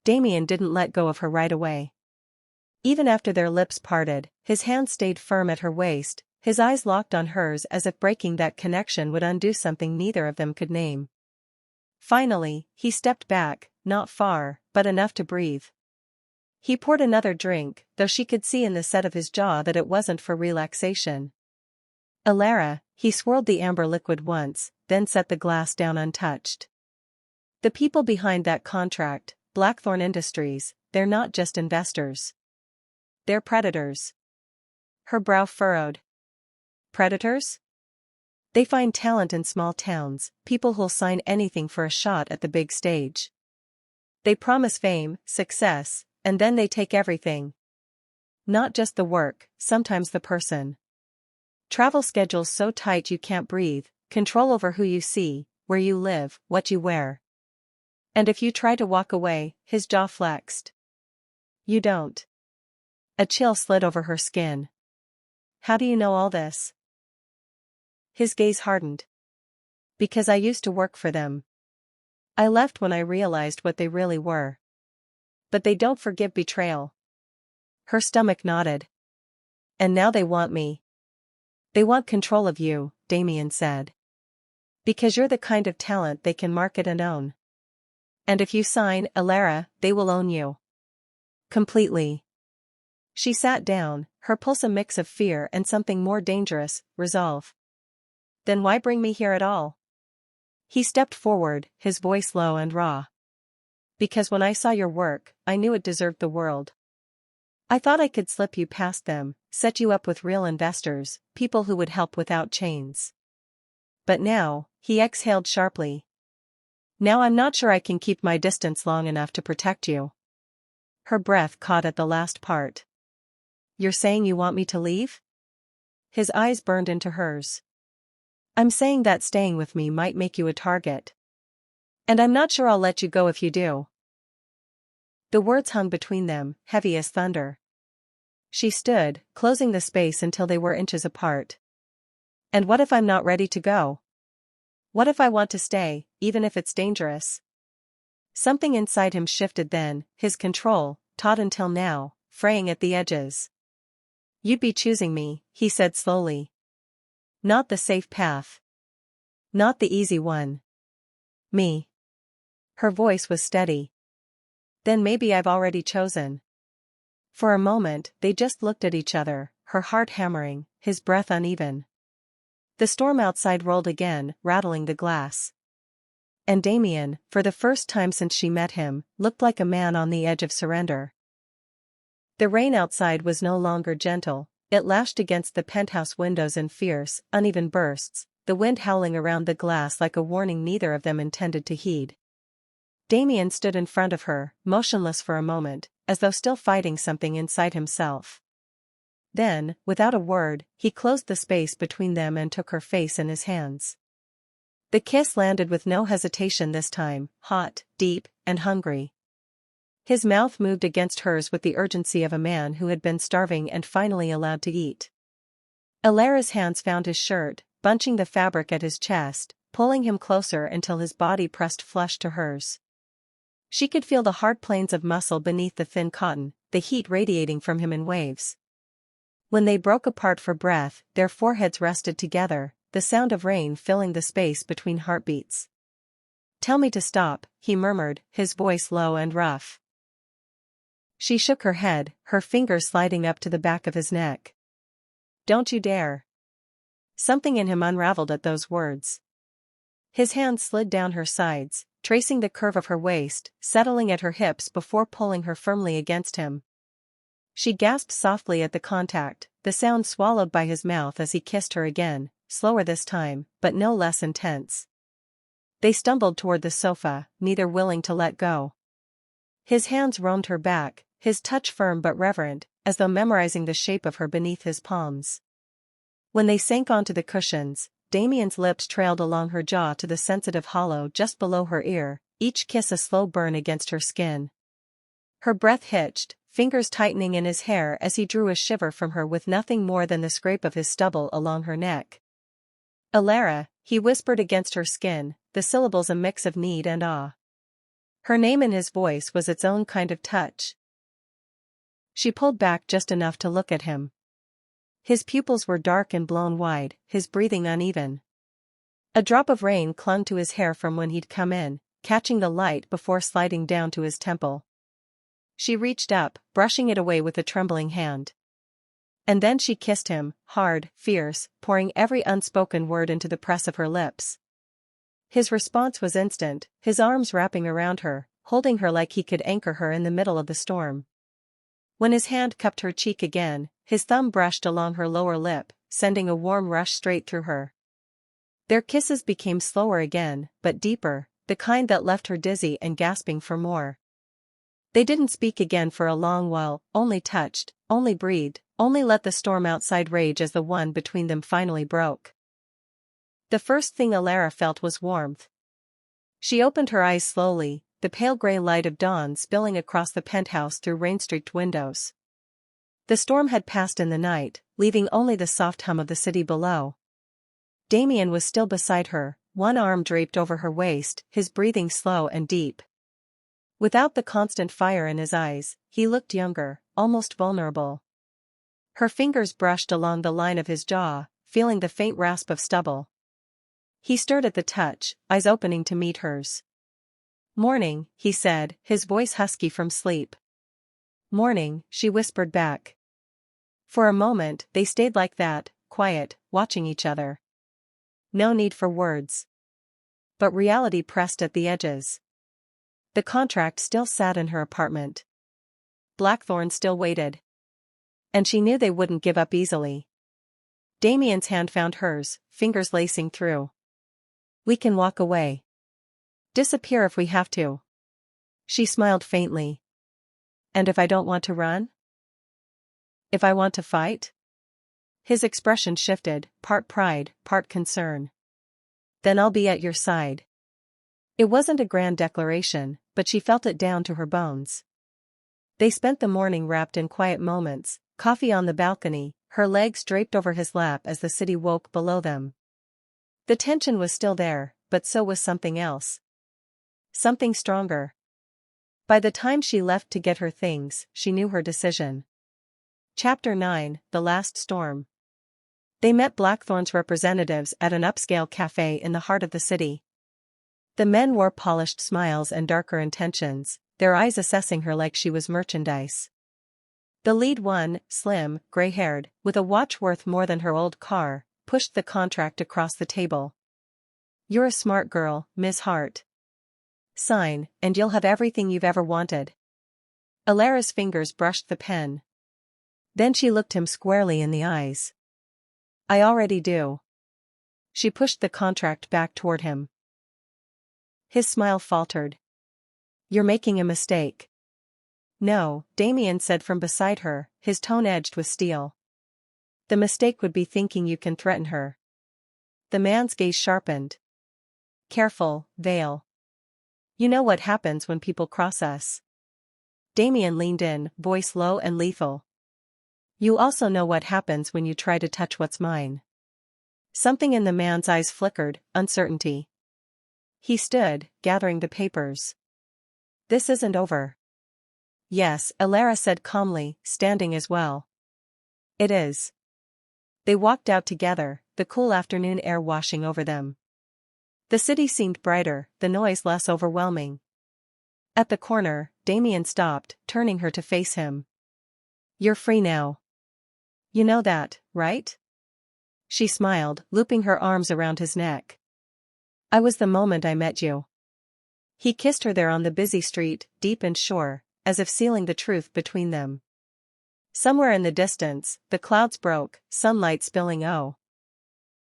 Damien didn't let go of her right away. Even after their lips parted, his hand stayed firm at her waist, his eyes locked on hers as if breaking that connection would undo something neither of them could name. Finally, he stepped back, not far, but enough to breathe. He poured another drink, though she could see in the set of his jaw that it wasn't for relaxation. "Alara," he swirled the amber liquid once, then set the glass down untouched. "The people behind that contract, Blackthorn Industries, they're not just investors. They're predators." Her brow furrowed. "Predators?" "They find talent in small towns, people who'll sign anything for a shot at the big stage. They promise fame, success, and then they take everything. Not just the work, sometimes the person. Travel schedules so tight you can't breathe, control over who you see, where you live, what you wear. And if you try to walk away," his jaw flexed. "You don't." A chill slid over her skin. "How do you know all this?" His gaze hardened. "Because I used to work for them. I left when I realized what they really were. But they don't forgive betrayal." Her stomach nodded. "And now they want me." "They want control of you," Damien said. "Because you're the kind of talent they can market and own. And if you sign, Alara, they will own you. Completely." She sat down, her pulse a mix of fear and something more dangerous, resolve. "Then why bring me here at all?" He stepped forward, his voice low and raw. "Because when I saw your work, I knew it deserved the world. I thought I could slip you past them, set you up with real investors, people who would help without chains. But now," he exhaled sharply. "Now I'm not sure I can keep my distance long enough to protect you." Her breath caught at the last part. "You're saying you want me to leave?" His eyes burned into hers. "I'm saying that staying with me might make you a target. And I'm not sure I'll let you go if you do." The words hung between them, heavy as thunder. She stood, closing the space until they were inches apart. "And what if I'm not ready to go? What if I want to stay, even if it's dangerous?" Something inside him shifted then, his control, taut until now, fraying at the edges. "You'd be choosing me," he said slowly. "Not the safe path. Not the easy one. Me." Her voice was steady. "Then maybe I've already chosen." For a moment, they just looked at each other, her heart hammering, his breath uneven. The storm outside rolled again, rattling the glass. And Damien, for the first time since she met him, looked like a man on the edge of surrender. The rain outside was no longer gentle, it lashed against the penthouse windows in fierce, uneven bursts, the wind howling around the glass like a warning neither of them intended to heed. Damien stood in front of her, motionless for a moment, as though still fighting something inside himself. Then, without a word, he closed the space between them and took her face in his hands. The kiss landed with no hesitation this time, hot, deep, and hungry. His mouth moved against hers with the urgency of a man who had been starving and finally allowed to eat. Alara's hands found his shirt, bunching the fabric at his chest, pulling him closer until his body pressed flush to hers. She could feel the hard planes of muscle beneath the thin cotton, the heat radiating from him in waves. When they broke apart for breath, their foreheads rested together, the sound of rain filling the space between heartbeats. "Tell me to stop," he murmured, his voice low and rough. She shook her head, her fingers sliding up to the back of his neck. "Don't you dare." Something in him unraveled at those words. His hand slid down her sides, tracing the curve of her waist, settling at her hips before pulling her firmly against him. She gasped softly at the contact, the sound swallowed by his mouth as he kissed her again, slower this time, but no less intense. They stumbled toward the sofa, neither willing to let go. His hands roamed her back, his touch firm but reverent, as though memorizing the shape of her beneath his palms. When they sank onto the cushions, Damien's lips trailed along her jaw to the sensitive hollow just below her ear, each kiss a slow burn against her skin. Her breath hitched, fingers tightening in his hair as he drew a shiver from her with nothing more than the scrape of his stubble along her neck. "Alara," he whispered against her skin, the syllables a mix of need and awe. Her name in his voice was its own kind of touch. She pulled back just enough to look at him. His pupils were dark and blown wide, his breathing uneven. A drop of rain clung to his hair from when he'd come in, catching the light before sliding down to his temple. She reached up, brushing it away with a trembling hand. And then she kissed him, hard, fierce, pouring every unspoken word into the press of her lips. His response was instant, his arms wrapping around her, holding her like he could anchor her in the middle of the storm. When his hand cupped her cheek again, his thumb brushed along her lower lip, sending a warm rush straight through her. Their kisses became slower again, but deeper, the kind that left her dizzy and gasping for more. They didn't speak again for a long while, only touched, only breathed, only let the storm outside rage as the one between them finally broke. The first thing Alara felt was warmth. She opened her eyes slowly, the pale gray light of dawn spilling across the penthouse through rain-streaked windows. The storm had passed in the night, leaving only the soft hum of the city below. Damien was still beside her, one arm draped over her waist, his breathing slow and deep. Without the constant fire in his eyes, he looked younger, almost vulnerable. Her fingers brushed along the line of his jaw, feeling the faint rasp of stubble. He stirred at the touch, eyes opening to meet hers. "Morning," he said, his voice husky from sleep. "Morning," she whispered back. For a moment, they stayed like that, quiet, watching each other. No need for words. But reality pressed at the edges. The contract still sat in her apartment. Blackthorn still waited. And she knew they wouldn't give up easily. Damien's hand found hers, fingers lacing through. "We can walk away. Disappear if we have to." She smiled faintly. "And if I don't want to run? If I want to fight?" His expression shifted, part pride, part concern. "Then I'll be at your side." It wasn't a grand declaration, but she felt it down to her bones. They spent the morning wrapped in quiet moments, coffee on the balcony, her legs draped over his lap as the city woke below them. The tension was still there, but so was something else. Something stronger. By the time she left to get her things, she knew her decision. Chapter 9, The Last Storm. They met Blackthorn's representatives at an upscale cafe in the heart of the city. The men wore polished smiles and darker intentions, their eyes assessing her like she was merchandise. The lead one, slim, gray-haired, with a watch worth more than her old car, pushed the contract across the table. "You're a smart girl, Miss Hart. Sign, and you'll have everything you've ever wanted." Alara's fingers brushed the pen. Then she looked him squarely in the eyes. "I already do." She pushed the contract back toward him. His smile faltered. "You're making a mistake." "No," Damien said from beside her, his tone edged with steel. "The mistake would be thinking you can threaten her." The man's gaze sharpened. "Careful, Vale. You know what happens when people cross us." Damien leaned in, voice low and lethal. "You also know what happens when you try to touch what's mine." Something in the man's eyes flickered, uncertainty. He stood, gathering the papers. "This isn't over." "Yes," Alara said calmly, standing as well. "It is." They walked out together, the cool afternoon air washing over them. The city seemed brighter, the noise less overwhelming. At the corner, Damien stopped, turning her to face him. "You're free now. You know that, right?" She smiled, looping her arms around his neck. "I was the moment I met you." He kissed her there on the busy street, deep and sure, as if sealing the truth between them. Somewhere in the distance, the clouds broke, sunlight spilling